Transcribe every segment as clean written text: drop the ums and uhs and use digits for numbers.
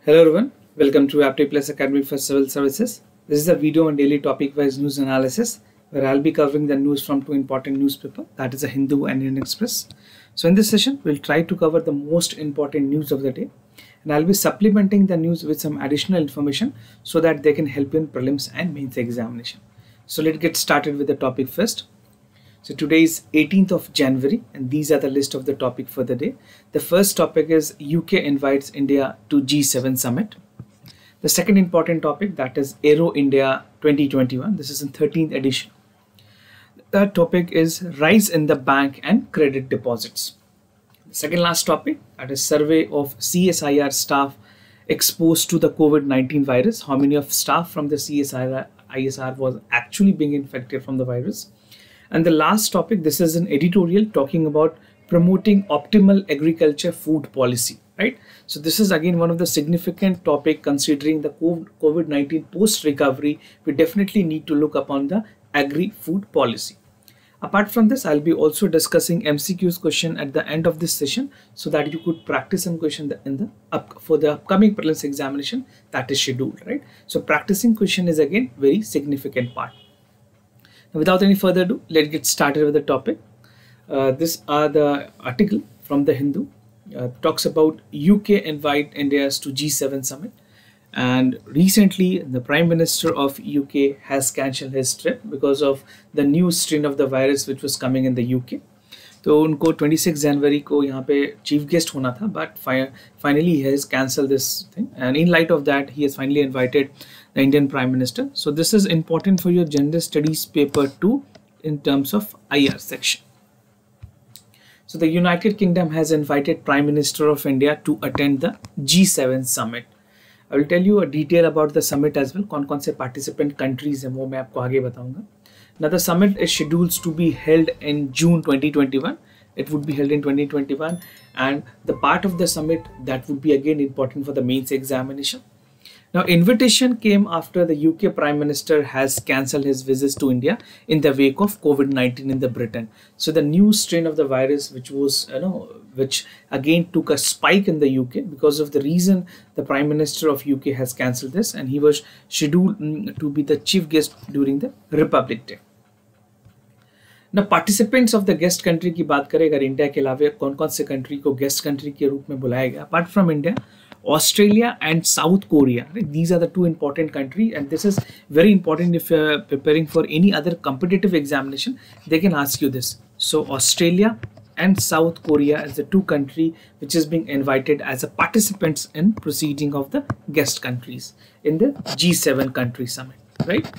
Hello everyone, welcome to Apti Plus Academy for Civil Services. This is a video on daily topic-wise news analysis where I'll be covering the news from two important newspapers, that is a Hindu and Indian Express. So in this session, we'll try to cover the most important news of the day, and I'll be supplementing the news with some additional information so that they can help you in prelims and mains examination. So let's get started with the topic first. So today is 18th of January and these are the list of the topic for the day. The first topic is UK invites India to G7 summit. The second important topic, that is Aero India 2021. This is in 13th edition. The third topic is rise in the bank and credit deposits. The second last topic, that is survey of CSIR staff exposed to the COVID-19 virus. How many of staff from the CSIR was actually being infected from the virus. And the last topic, this is an editorial talking about promoting optimal agriculture food policy, right? So this is again one of the significant topic considering the COVID-19 post-recovery. We definitely need to look upon the agri-food policy. Apart from this, I'll be also discussing MCQs question at the end of this session so that you could practice some question for the upcoming prelims examination that is scheduled, right? So practicing question is again very significant part. Without any further ado, let's get started with the topic. This are the article from the Hindu. Talks about UK invite India's to G7 summit, and recently the Prime Minister of UK has cancelled his trip because of the new strain of the virus which was coming in the UK. तो उनको 26 जनवरी को यहाँ पे chief guest होना था, but finally he has cancelled this thing, and in light of that he has finally invited the Indian Prime Minister. So this is important for your General Studies paper 2 in terms of IR section. So the United Kingdom has invited Prime Minister of India to attend the G7 summit. I will tell you a detail about the summit as well. कौन-कौन से participant countries हैं वो मैं आपको आगे बताऊंगा. Now the summit is scheduled to be held in June 2021. It would be held in 2021, and the part of the summit that would be again important for the mains examination. Now invitation came after the UK Prime Minister has cancelled his visits to India in the wake of COVID-19 in the Britain. So the new strain of the virus which again took a spike in the UK, because of the reason the Prime Minister of UK has cancelled this, and he was scheduled to be the chief guest during the Republic Day. Now participants of the guest country की बात करें, अगर India के अलावा कौन-कौन से country को guest country के रूप में बुलाया गया, apart from India, Australia and South Korea, right? These are the two important countries, and this is very important if you're preparing for any other competitive examination. They can ask you this. So Australia and South Korea as the two countries which is being invited as a participants in proceeding of the guest countries in the G7 country summit, right?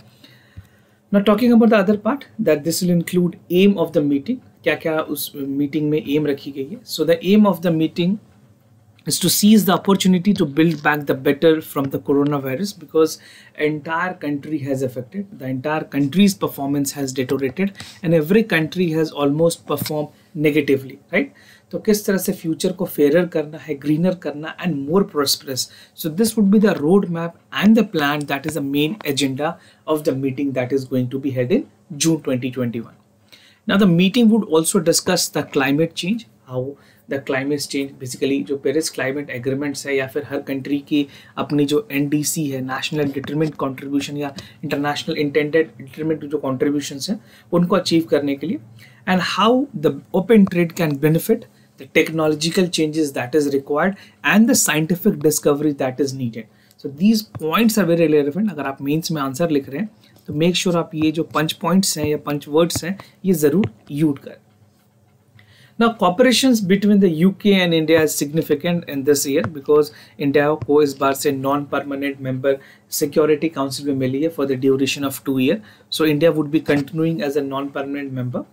Now talking about the other part, that this will include aim of the meeting. क्या-क्या उस meeting में aim रखी गई है. So the aim of the meeting is to seize the opportunity to build back the better from the coronavirus, because entire country has affected. The entire country's performance has deteriorated, and every country has almost performed negatively, right? तो किस तरह से future को fair करना है, greener करना, and more prosperous. So this would be the roadmap and the plan that is the main agenda of the meeting that is going to be held in June 2021. Now the meeting would also discuss the climate change, how the climate change basically जो Paris climate agreements है या फिर हर country की अपनी जो NDC है, national determined contribution या international intended determined जो कंट्रीब्यूशंस हैं उनको अचीव करने के लिए, and how the open trade can benefit the technological changes that is required and the scientific discovery that is needed. So these points are very relevant. अगर आप mains में answer लिख रहे हैं तो मेक श्योर आप ये जो पंच पॉइंट्स हैं या पंच वर्ड्स हैं ये जरूर यूज करें. Now cooperations between the UK and India is significant in this year because India को इस बार से non-permanent member Security Council में मिली है for the duration of 2 years. So India would be continuing as a non-permanent member,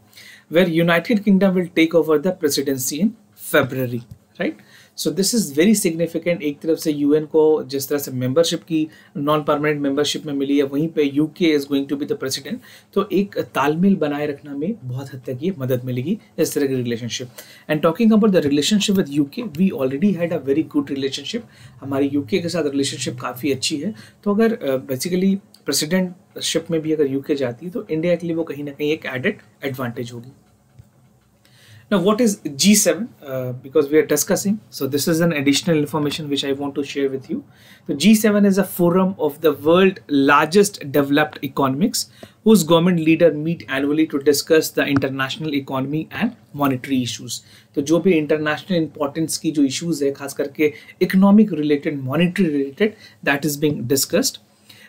where United Kingdom will take over the presidency in February, right? So this is very significant. एक तरफ से UN को जिस तरह से membership की non-permanent membership में मिली है, वहीं पे UK is going to be the president. तो एक तालमेल बनाए रखना में बहुत हद तक ये मदद मिलेगी इस तरह की relationship. And talking about the relationship with UK, we already had a very good relationship. हमारी UK के साथ relationship काफ़ी अच्छी है. तो अगर basically presidentship में भी अगर UK जाती है तो इंडिया के लिए वो कहीं ना कहीं एक added advantage होगी. Now, what is G7? Because we are discussing, so this is an additional information which I want to share with you. So G7 is a forum of the world largest developed economies whose government leader meet annually to discuss the international economy and monetary issues. तो जो भी international importance की जो issues है, खास करके economic related, monetary related, that is being discussed.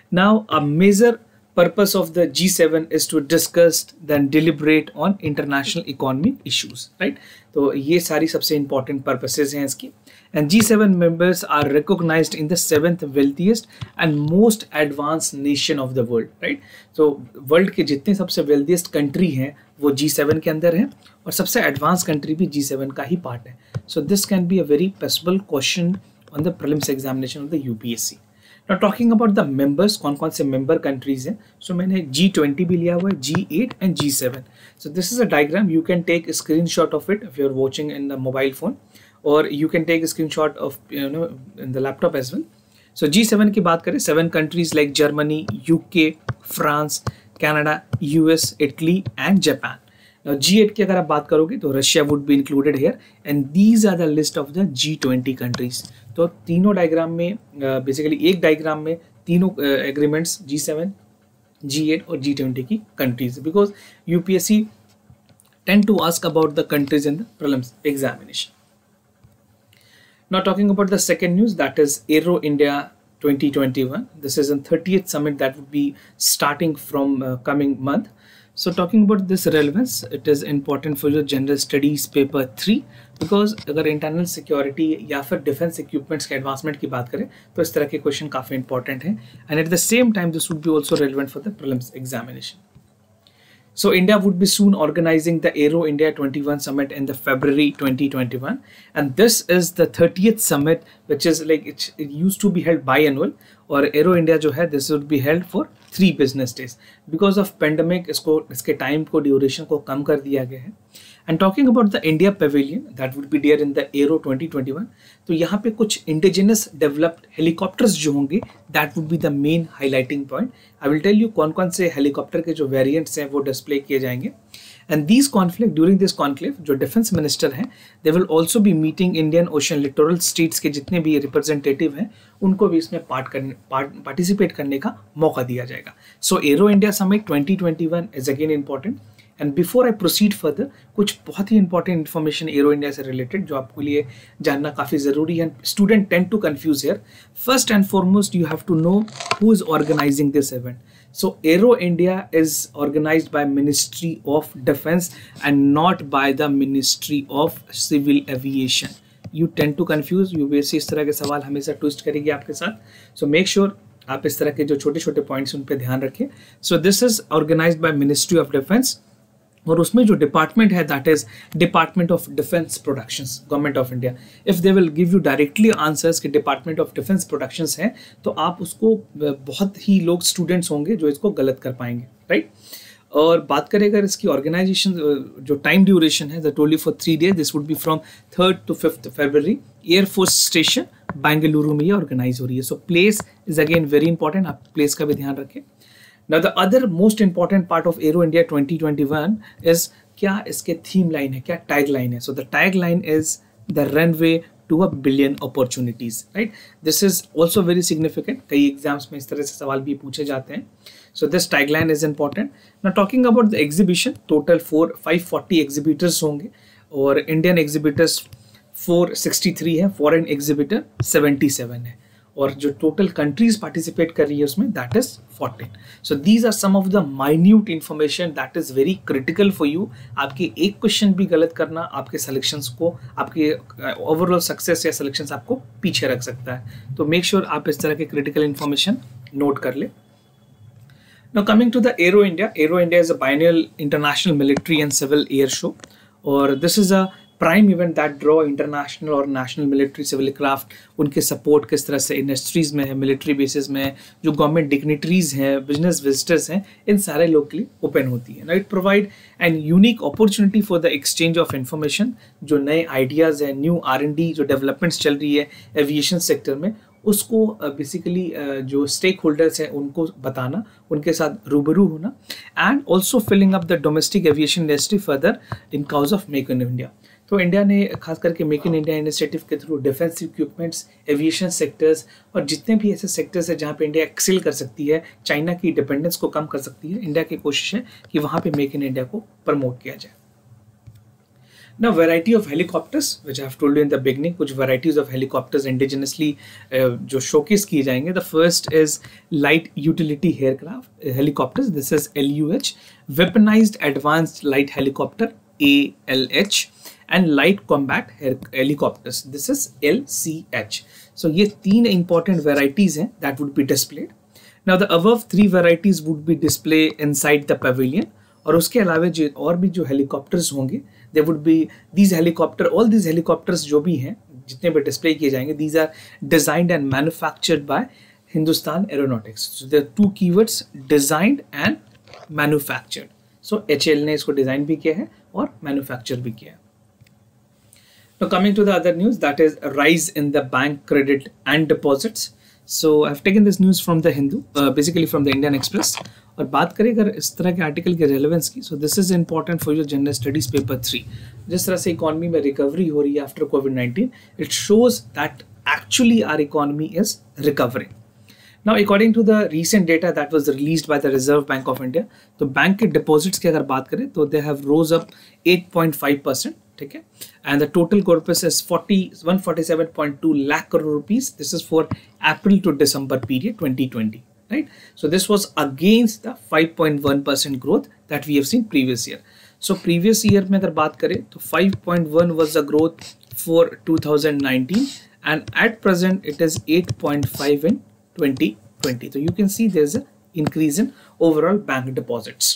Now, a major purpose of the G7 is to discuss then deliberate on international economic issues, right? तो ये सारी सबसे important purposes हैं इसकी. And G7 members are recognized in the 7th wealthiest and most advanced nation of the world, right? So world के जितने सबसे wealthiest country हैं वो G7 के अंदर हैं और सबसे advanced country भी G7 का ही part है. So this can be a very possible question on the prelims examination of the UPSC. Now talking about the members, कौन से member countries हैं, so मैंने G20 भी लिया हुआ है, G8 and G7. So this is a diagram. You can take a screenshot of it if you're watching in the mobile phone, or you can take a screenshot of in the laptop as well. So G7 की बात करें, 7 countries like Germany, UK, France, Canada, US, Italy and Japan. Now G8 की अगर आप बात करोगे तो Russia would be included here, and these are the list of the G20 countries. तो तीनों डायग्राम में बेसिकली एक डायग्राम में तीनों एग्रीमेंट्स G7, G8 और G20 की countries, because UPSC tend to ask about the countries in the prelims examination. Now talking about the second news, that is Aero India 2021. This is a 30th summit that would be starting from coming month. So talking about this relevance, it is important for your general studies paper 3, because अगर internal security या फिर defence equipments के advancement की बात करें तो इस तरह के क्वेश्चन काफ़ी इंपॉर्टेंट हैं, and at the same time this would be also relevant for the prelims examination. So India would be soon organizing the Aero India 21 summit in the February 2021, and this is the 30th summit, which is like it used to be held biannual, और Aero India जो है this would be held for 3 business days. Because of pandemic इसके time को duration को कम कर दिया गया है. And talking about the India Pavilion that would be there in the Aero 2021, तो यहाँ पे कुछ indigenous developed helicopters जो होंगे that would be the main highlighting point. I will tell you कौन से helicopter के जो variants हैं वो display किए जाएंगे. And these conflict during this conclave जो defense minister हैं they will also be meeting Indian Ocean littoral states के जितने भी representative हैं उनको भी इसमें participate करने का मौका दिया जाएगा. So Aero India Summit 2021 is again important. And before I proceed further, कुछ बहुत ही इंपॉर्टेंट इन्फॉर्मेशन एरो इंडिया से रिलेटेड जो आपके लिए जानना काफ़ी ज़रूरी है. Student tend to confuse here. First and foremost you have to know who is organising this event. So aero India is organised by ministry of defence and not by the ministry of civil aviation. You tend to confuse. UPSC इस तरह के सवाल हमेशा twist करेगी आपके साथ. So make sure आप इस तरह के जो छोटे छोटे पॉइंट्स उन पर ध्यान रखें. So this is organised by ministry of defence, और उसमें जो डिपार्टमेंट है that is department of defence productions, government of India. If they will give you directly answers कि डिपार्टमेंट ऑफ डिफेंस प्रोडक्शंस है तो आप उसको बहुत ही लोग स्टूडेंट्स होंगे जो इसको गलत कर पाएंगे, राइट. और बात करें अगर इसकी ऑर्गेनाइजेशन जो टाइम ड्यूरेशन है that only for 3 days, this would be from 3rd to 5th February. Air force station Bengaluru में ये ऑर्गेनाइज हो रही है. So place is again very important, आप प्लेस का भी ध्यान रखें. Now the other most important part of Aero India 2021 is क्या इसके theme line है, क्या tagline है. So the tagline is the runway to a billion opportunities, right? This is also very significant. कई exams में इस तरह से सवाल भी पूछे जाते हैं. So this tagline is important. Now talking about the exhibition, total 540 exhibitors होंगे और Indian exhibitors 463 है, foreign exhibitor 77 है, और जो टोटल कंट्रीज पार्टिसिपेट कर रही है उसमें that is 14. So these are some of the minute information that is very critical for you. आपके एक क्वेश्चन भी गलत करना आपके सिलेक्शंस को, आपके ओवरऑल सक्सेस या सिलेक्शंस आपको पीछे रख सकता है. तो मेक श्योर आप इस तरह के क्रिटिकल इन्फॉर्मेशन नोट कर ले. Now coming to the Aero India. Aero India is a biennial international military and civil air show, और this is a prime event that draw international और नेशनल मिलिट्री सिविल क्राफ्ट. उनके support किस तरह से industries में है, military bases में, जो गवर्नमेंट डिग्निटरीज हैं, बिजनेस विजिटर्स हैं, इन सारे लोग के लिए ओपन होती है. It provide an unique opportunity for the exchange of information. जो नए आइडियाज़ हैं, न्यू R&D जो डेवलपमेंट्स चल रही है एविएशन सेक्टर में, उसको बेसिकली जो स्टेक होल्डर्स हैं उनको बताना, उनके साथ रूबरू होना, and also filling up the domestic aviation industry further in cause of make in India. तो इंडिया ने खास करके मेक इन इंडिया इनिशिएटिव के through defence equipments, aviation sectors और जितने भी ऐसे सेक्टर्स हैं जहाँ पे इंडिया एक्सेल कर सकती है, चाइना की डिपेंडेंस को कम कर सकती है, इंडिया की कोशिश है कि वहाँ पे मेक इन इंडिया को प्रमोट किया जाए। Now, variety of helicopters, which I have told you in the beginning, कुछ varieties of helicopters indigenously जो showcase किए जाएंगे. The first is light utility helicopters. This is LUH, weaponized advanced light helicopter ALH, and light combat helicopters. This is LCH. So ये तीन important varieties हैं that would be displayed. Now the above three varieties would be displayed inside the pavilion. और उसके अलावा जो और भी जो हेलीकॉप्टर्स होंगे, they would be these helicopter, all these helicopters जो भी हैं जितने भी डिस्प्ले किए जाएंगे, these are designed and manufactured by Hindustan Aeronautics. So there two keywords, designed and manufactured. So HAL ने इसको डिजाइन भी किया है और मैन्युफैक्चर भी किया है. Now coming to the other news, that is rise in the bank credit and deposits. So I've taken this news from the Hindu, basically from the Indian Express. और बात करें अगर इस तरह के आर्टिकल के रेलेवेंस की, सो this is important for your general studies paper 3. जिस तरह से इकोनॉमी में रिकवरी हो रही है आफ्टर कोविड-19, it shows that actually our economy is recovering. Now according to the recent data that was released by the Reserve Bank of India, तो bank के डिपॉजिट्स की अगर बात करें तो दे हैव रोज अप 8.5%. ठीक है, and the total corpus is 147.2 lakh crore rupees. This is for April to December period 2020. Right? So this was against the 5.1% growth that we have seen previous year. So previous year में अगर बात करें तो 5.1 was the growth for 2019, and at present it is 8.5 in 2020. So you can see there's an increase in overall bank deposits.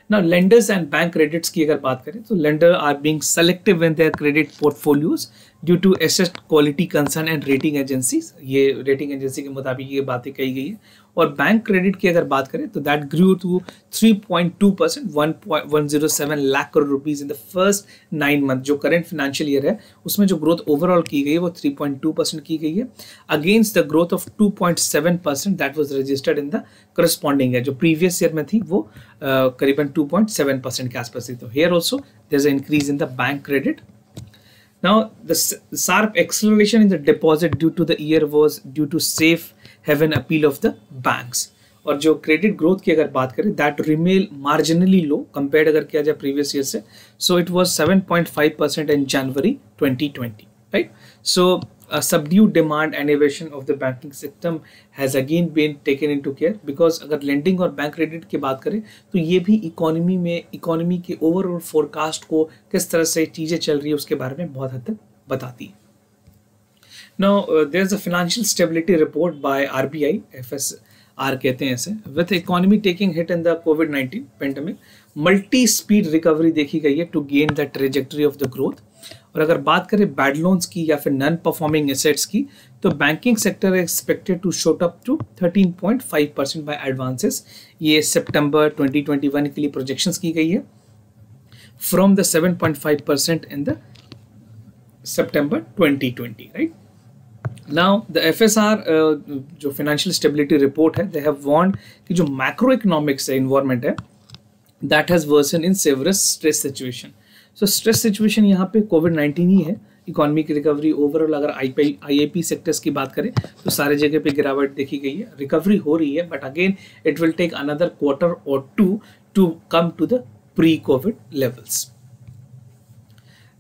Now lenders and bank credits की अगर बात करें तो lender are being selective in their credit portfolios due to asset quality concern and rating agencies. ये rating agency के मुताबिक ये बातें कही गई है. और बैंक क्रेडिट की अगर बात करें तो that grew to 3.2%, 1.107 lakh crore rupees in the first 9 month. जो करंट फाइनेंशियल ईयर है उसमें जो ग्रोथ ओवरऑल की गई है वो 3.2% की गई है, against the growth of 2.7% that was registered in the corresponding year. जो प्रीवियस ईयर में थी वो करीबन 2.7% के आसपास थी. तो here also there is a increase in the bank credit. Now, the sharp acceleration in the deposit due to the year was due to safe haven appeal of the banks. और जो क्रेडिट ग्रोथ की अगर बात करें that remain marginally low compared अगर किया जाए previous year से. So it was 7.5% in January 2020. Right, so subdued demand and innovation of the banking system has again been taken into care, because अगर lending और बैंक क्रेडिट की बात करें तो ये भी इकोनॉमी के ओवरऑल फोरकास्ट को किस तरह से चीज़ें चल रही है उसके बारे में बहुत हद तक बताती है. Now there is a financial stability report by RBI, FSR कहते हैं ऐसे. With economy taking hit in the COVID-19 pandemic, multi speed recovery देखी गई है to gain the trajectory of the growth. और अगर बात करें बैड लोन्स की या फिर नॉन परफॉर्मिंग एसेट्स की तो banking sector expected to shoot up to 13.5% by advances. ये सितंबर 2021 के लिए प्रोजेक्शंस की गई है from the 7.5% in the September 2020. Right, now the FSR जो फाइनेंशियल स्टेबिलिटी रिपोर्ट है, दे हैव वार्न्ड कि जो मैक्रो इकोनॉमिक्स एनवायरनमेंट है that has worsen in severe stress situation. So stress situation यहाँ पे कोविड-19 ही है. इकोनॉमी की रिकवरी ओवरऑल अगर IIP सेक्टर्स की बात करें तो सारे जगह पे गिरावट देखी गई है, रिकवरी हो रही है, but again it will take another quarter और 2 to come to the pre covid levels.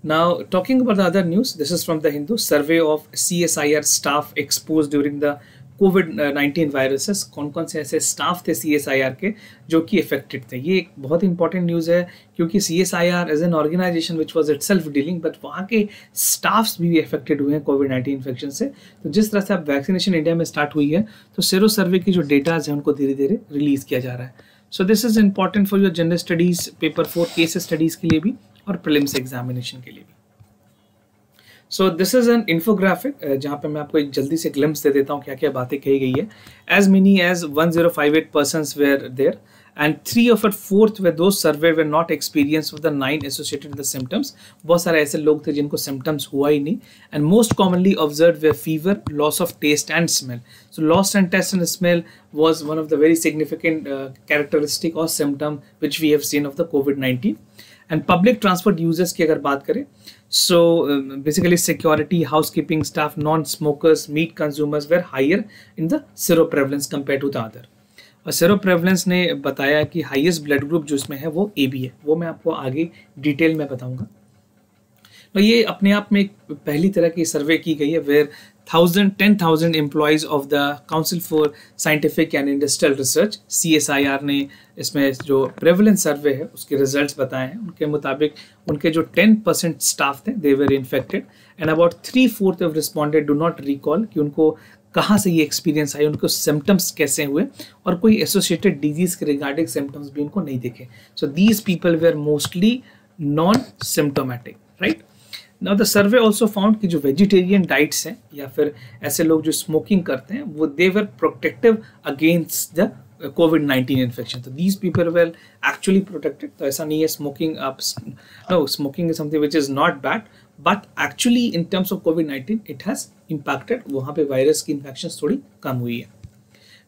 Now talking about the other news, this is from the Hindu. Survey of CSIR staff exposed during the COVID-19 viruses. कौन कौन से ऐसे staff थे CSIR के जो कि affected थे. ये एक बहुत इंपॉर्टेंट न्यूज़ है क्योंकि CSIR as an organisation which was itself dealing, but वहाँ के स्टाफ्स भी इफेक्टेड हुए हैं कोविड-19 इन्फेक्शन से. तो जिस तरह से अब वैक्सीनेशन इंडिया में स्टार्ट हुई है तो सेरो सर्वे की जो डेटाज हैं उनको धीरे धीरे रिलीज किया जा रहा है. सो this is important for your general studies paper 4 case studies के लिए भी और प्रीलिम्स एग्जामिनेशन के लिए भी. सो दिस इज एन इन्फोग्राफिक जहाँ पे मैं आपको एक जल्दी से ग्लिम्स दे देता हूँ क्या क्या बातें कही गई है. As many as 1058 persons were there and 3/4 were those surveyed were not experienced with the 9 associated with the symptoms. बहुत सारे ऐसे लोग थे जिनको symptoms हुआ ही नहीं. And most commonly observed were fever, loss of taste and smell. So loss and taste and smell was one of the very significant characteristic or symptom which we have seen of the COVID-19. And public transport users की अगर बात करें, so basically security, housekeeping staff, non-smokers, meat consumers were higher in the seroprevalence compared to the other. और seroprevalence ने बताया कि highest blood group जो इसमें है वो AB है. वो मैं आपको आगे डिटेल में बताऊंगा. तो ये अपने आप में पहली तरह की सर्वे की गई है where 10,000 employees of the Council for Scientific and Industrial Research CSIR ने इसमें जो प्रेवलेंस सर्वे है उसके रिजल्ट्स बताए हैं. उनके मुताबिक उनके जो 10% स्टाफ थे they were infected and about 3/4 of responded do not recall कि उनको कहाँ से ये एक्सपीरियंस आई, उनको सिम्टम्स कैसे हुए और कोई एसोसिएटेड डिजीज के रिगार्डिंग सिम्टम्स भी उनको नहीं दिखे. So these people were mostly non symptomatic, right. Now the survey also found कि जो वेजिटेरियन डाइट्स हैं या फिर ऐसे लोग जो स्मोकिंग करते हैं वो they were protective against the COVID-19 infection. तो these people were actually protected. तो ऐसा नहीं है smoking smoking is something which is not bad, but actually in terms of COVID-19 it has impacted. वहाँ पे वायरस की इन्फेक्शन थोड़ी कम हुई है.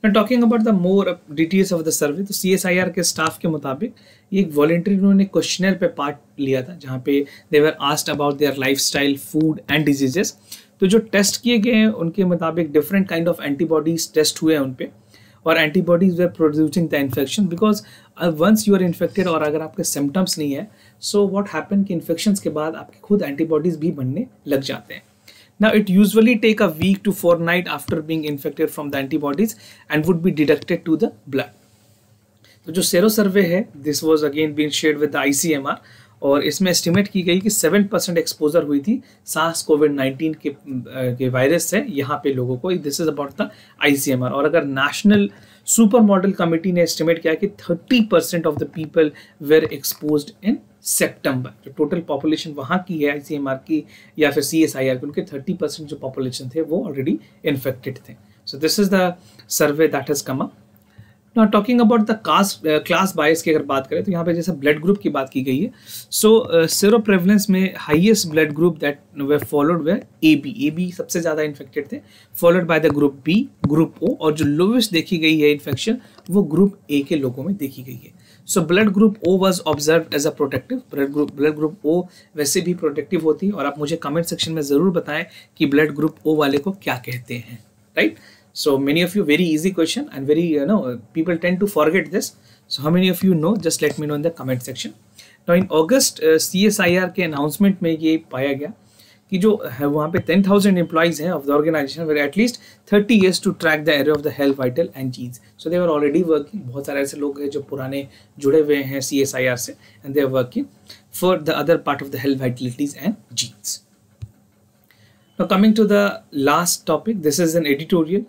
Now talking about the more details of the survey, तो CSIR के स्टाफ के मुताबिक ये एक वॉलेंटरी उन्होंने क्वेश्चनर पे पार्ट लिया था जहाँ पे they were asked about their lifestyle, food and diseases. तो जो टेस्ट किए गए हैं उनके मुताबिक different kind of antibodies test हुए हैं उन पे और antibodies were producing the infection because once you are infected और अगर आपके सिम्टम्स नहीं है सो व्हाट हैपन कि इन्फेक्शन के बाद आपके खुद एंटीबॉडीज भी बनने लग जाते हैं. Now it usually take a week to fortnight after being infected from the antibodies and would be deducted to the blood. तो जो सेरो सर्वे है this was again being shared with the ICMR और इसमें एस्टिमेट की गई कि 7% exposure हुई थी SARS-CoV-19 के वायरस से यहाँ पे लोगों को. This is about the ICMR. और अगर नेशनल सुपर मॉडल कमेटी ने एस्टिमेट किया कि 30% of the people were exposed in September. जो टोटल पॉपुलेशन वहाँ की है ICMR की या फिर CSIR की उनके 30% जो पॉपुलेशन थे वो ऑलरेडी इन्फेक्टेड थे. सो this is the survey that has come up. Now talking about the class bias की अगर बात करें तो यहाँ पे जैसे ब्लड ग्रुप की बात की गई है. सो सेरो प्रेवलेंस में highest blood group that way followed way AB सबसे ज़्यादा इन्फेक्टेड थे, followed by the group B, group O और जो लोवेस्ट देखी गई है इन्फेक्शन वो ग्रुप A के लोगों में देखी गई है. So blood group O was observed as a protective. Blood group O वैसे भी प्रोटेक्टिव होती है और आप मुझे कमेंट सेक्शन में ज़रूर बताएं कि ब्लड ग्रुप O वाले को क्या कहते हैं, right. So many of you, very easy question and very people tend to forget this. So how many of you know? Just let me know in the comment section. Now in August CSIR के announcement में ये पाया गया कि जो है वहाँ पे 10,000 employees हैं of the organization were at least 30 years to track the area of the health, vital and genes. So they were already working. बहुत सारे ऐसे लोग हैं जो पुराने जुड़े हुए हैं CSIR से and they are working for the other part of the health, vitalities and genes. Now coming to the last topic, this is an editorial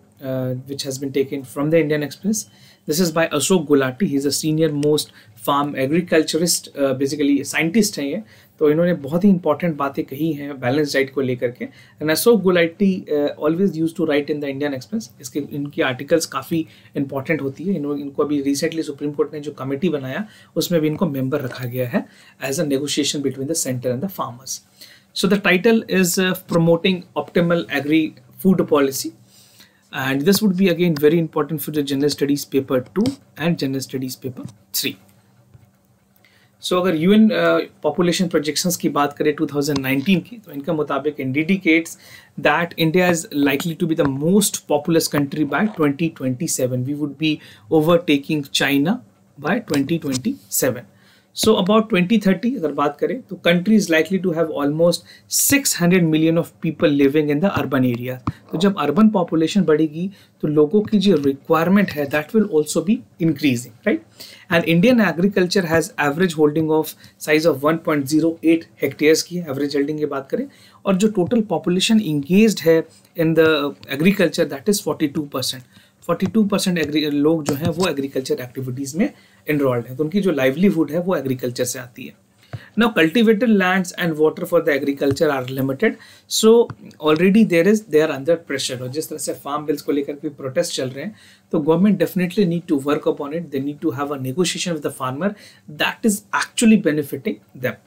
which has been taken from the Indian Express. This is by Ashok Gulati. He is a senior most farm agriculturist, basically scientist हैं ये. तो इन्होंने बहुत ही important बातें कही हैं balance diet को लेकर के. And Ashok Gulati always used to write in the Indian Express. इसके इनकी आर्टिकल्स काफ़ी important होती है. इनको अभी recently सुप्रीम कोर्ट ने जो कमेटी बनाया उसमें भी इनको मेंबर रखा गया है as a negotiation between the center and the farmers. So the title is promoting optimal agri-food policy. And this would be again very important for the General Studies paper 2 and General Studies paper 3. So अगर UN population projections की बात करें 2019 की तो इनका मुताबिक indicates that India is likely to be the most populous country by 2027. We would be overtaking China by 2027. So about 2030 अगर बात करें तो country is likely to have almost 600 million of people living in the urban area. तो जब urban population बढ़ेगी तो लोगों की जो requirement है that will also be increasing, right? And Indian agriculture has average holding of size of 1.08 hectares की average holding की बात करें और जो total population engaged है in the agriculture that is 42%. 42% लोग जो हैं वो एग्रीकल्चर एक्टिविटीज़ में इनरोल्ड हैं तो उनकी जो लाइवलीहुड है वो एग्रीकल्चर से आती है. Now cultivated lands and water for the agriculture are limited, so already they are under pressure. और जिस तरह से फार्म बिल्स को लेकर भी प्रोटेस्ट चल रहे हैं, तो government definitely need to work upon it. They need to have a negotiation with the farmer that is actually benefiting them.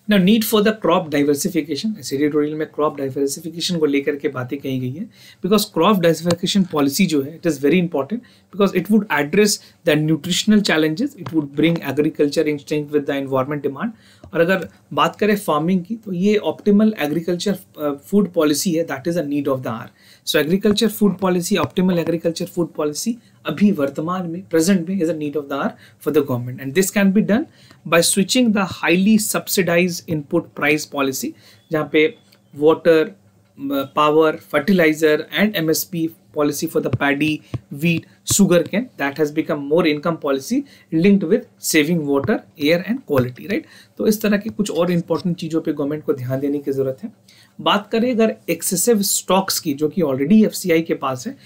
Now need for the crop diversification, इस एडिटोरियल में crop diversification को लेकर के बातें कही गई है, बिकॉज क्रॉप डाइवर्सिफिकेशन पॉलिसी जो है it is very important, because it would address the nutritional challenges, it would bring agriculture in sync with the environment demand. और अगर बात करें फार्मिंग की, तो ये ऑप्टिमल एग्रीकल्चर फूड पॉलिसी है, that is a need of the hour. So agriculture food policy, optimal agriculture food policy अभी वर्तमान में प्रेजेंट में is a need of the hour for the government, and this can be done by switching the highly subsidise input price policy, जहाँ पे water, power, fertilizer and MSP policy for the paddy, wheat, sugarcane, that has become more income policy linked with saving water, air and quality, right? तो इस तरह की कुछ और important चीज़ों पे गवर्नमेंट को ध्यान देने की ज़रूरत है. बात करें अगर एक्सेसिव स्टॉक्स की, जो कि ऑलरेडी FCI के पास है,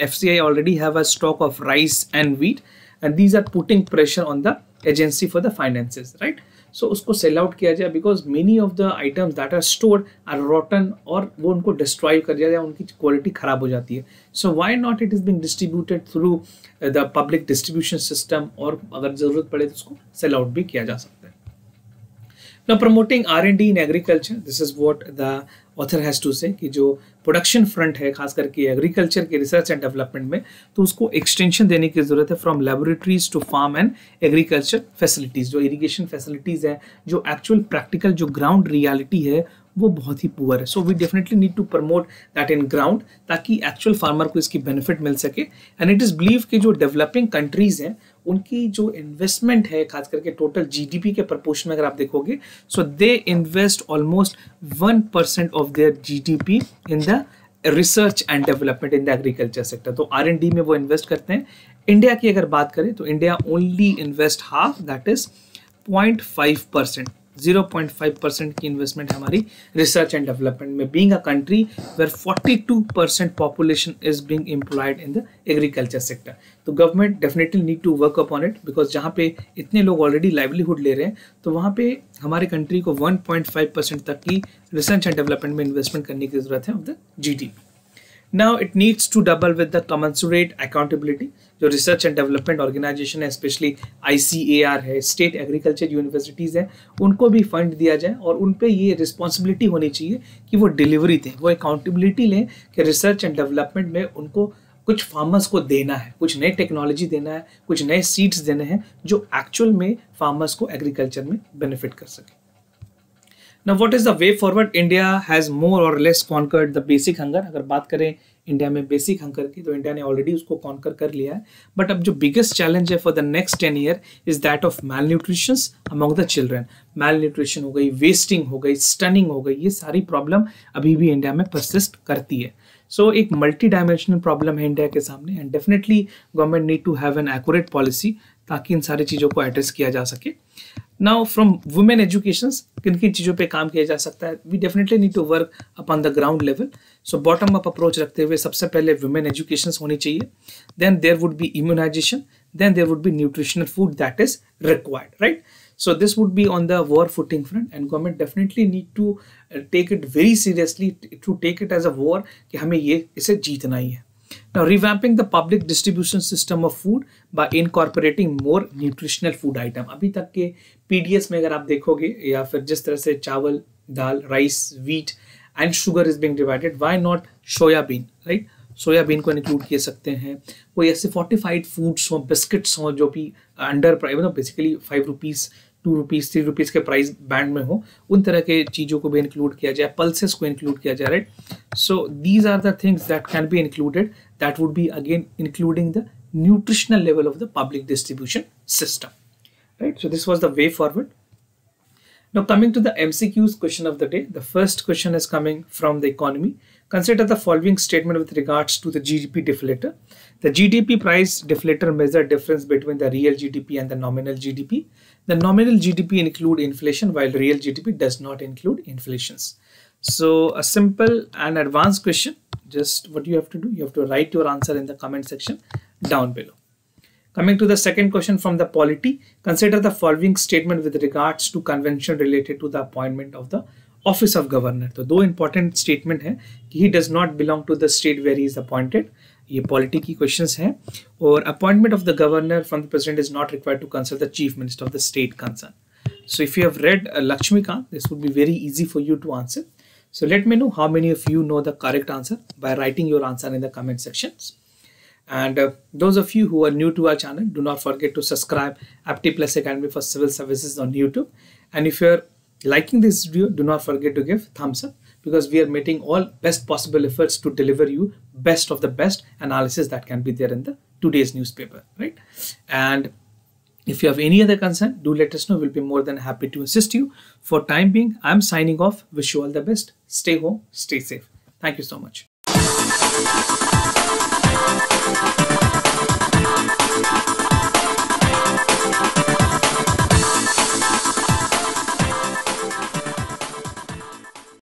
FCI already have a stock of rice and wheat, and these are putting pressure on the agency for the finances, right? So उसको सेल आउट किया जाए, because many of the items that are stored are rotten, और वो उनको destroy कर दिया जाए, उनकी क्वालिटी खराब हो जाती है. So why not it is being distributed through the public distribution system, और अगर जरूरत पड़े तो उसको सेल आउट भी किया जा सकता है. Now promoting R&D in agriculture, this is what the author has to say, कि जो प्रोडक्शन फ्रंट है खास करके एग्रीकल्चर के रिसर्च एंड डेवलपमेंट में, तो उसको एक्सटेंशन देने की जरूरत है from laboratories to farm and agriculture facilities. जो इरिगेशन फैसिलिटीज है, जो एक्चुअल प्रैक्टिकल जो ग्राउंड रियलिटी है, वो बहुत ही पुअर है. So we definitely need to promote that in ground, ताकि एक्चुअल फार्मर को इसकी बेनिफिट मिल सके. एंड इट इज़ बिलीव कि जो डेवलपिंग कंट्रीज हैं, उनकी जो इन्वेस्टमेंट है खास करके टोटल GDP के प्रपोर्शन में अगर आप देखोगे, so they invest almost 1% of their GDP in the research and development in the agriculture sector. तो R&D में वो इन्वेस्ट करते हैं. इंडिया की अगर बात करें तो India only invest half, that is 0.5%. 0.5% की इन्वेस्टमेंट हमारी रिसर्च एंड डेवलपमेंट में, being a country where 42% population is being employed in the agriculture sector. तो government definitely need to work upon it, because जहाँ पे इतने लोग ऑलरेडी लाइवलीहुड ले रहे हैं, तो वहाँ पे हमारे कंट्री को 1.5% तक की रिसर्च एंड डेवलपमेंट में इन्वेस्टमेंट करने की जरूरत है of the GDP. Now it needs to double with the commensurate accountability. जो रिसर्च एंड डेवलपमेंट ऑर्गेनाइजेशन है, स्पेशली ICAR है, स्टेट एग्रीकल्चर यूनिवर्सिटीज़ हैं, उनको भी फंड दिया जाए, और उन पे ये रिस्पॉन्सिबिलिटी होनी चाहिए कि वो डिलीवरी दें, वो अकाउंटेबिलिटी लें कि रिसर्च एंड डेवलपमेंट में उनको कुछ फार्मर्स को देना है, कुछ नए टेक्नोलॉजी देना है, कुछ नए सीड्स देने हैं, जो एक्चुअल में फार्मर्स को एग्रीकल्चर में बेनिफिट कर सके. Now what is the way forward? India has more or less conquered the basic hunger. अगर बात करें इंडिया में बेसिक हंगर की, तो इंडिया ने ऑलरेडी उसको कॉन्कर कर लिया है. बट अब जो बिगेस्ट चैलेंज है for the next 10 year is that of malnutrition among the children. Malnutrition हो गई, वेस्टिंग हो गई, स्टनिंग हो गई, ये सारी प्रॉब्लम अभी भी इंडिया में परसिस्ट करती है. सो एक मल्टी डायमेंशनल प्रॉब्लम है इंडिया के सामने, and definitely government need to have an accurate policy ताकि इन सारी चीज़ों को एड्रेस किया जा सके. नाउ फ्रॉम वुमेन एजुकेशन किन किन चीज़ों पे काम किया जा सकता है? We definitely need to work upon the ground level. So bottom up approach रखते हुए सबसे पहले वुमेन एजुकेशन होनी चाहिए, then there would be immunisation, then there would be nutritional food that is required, right? So this would be on the war footing front, and government definitely need to take it very seriously, to take it as a war कि हमें ये इसे जीतना ही है. Now revamping the public distribution system of food by incorporating more nutritional food item. अभी तक के PDS में अगर आप देखोगे, या फिर जिस तरह से चावल, दाल, rice, wheat and sugar is being divided, why not soybean, right? Soybean को इंक्लूड किए सकते हैं. कोई ऐसे फोर्टिफाइड फूड्स हों, बिस्किट्स हों, जो भी अंडर प्राइस, मतलब बेसिकली 5 रुपीज़, 2 रुपीज़, 3 रुपीज़ के प्राइस बैंड में हो, उन तरह के चीज़ों को भी इंक्लूड किया जाए, पल्सेस को इंक्लूड किया जाए, right? So these are the things that can be included, that would be again including the nutritional level of the public distribution system, right? So this was the way forward. Now coming to the MCQs question of the day, the first question is coming from the economy. Consider the following statement with regards to the GDP deflator. The GDP price deflator measure difference between the real GDP and the nominal GDP. The nominal GDP include inflation while real GDP does not include inflations. So a simple and advanced question. Just what you have to do, you have to write your answer in the comment section down below. Coming to the second question from the polity, consider the following statement with regards to convention related to the appointment of the office of governor. तो दो important statement है कि he does not belong to the state where he is appointed. ये polity की questions हैं. और appointment of the governor from the president is not required to consult the chief minister of the state concerned. So if you have read Lakshmikant, this would be very easy for you to answer. So let me know how many of you know the correct answer by writing your answer in the comment sections. And those of you who are new to our channel, do not forget to subscribe Apti Plus Academy for Civil Services on YouTube. And if you're liking this video, do not forget to give thumbs up, because we are making all best possible efforts to deliver you best of the best analysis that can be there in the today's newspaper, right? And if you have any other concern, do let us know. We'll be more than happy to assist you. For time being, I'm signing off. Wish you all the best. Stay home, stay safe. Thank you so much.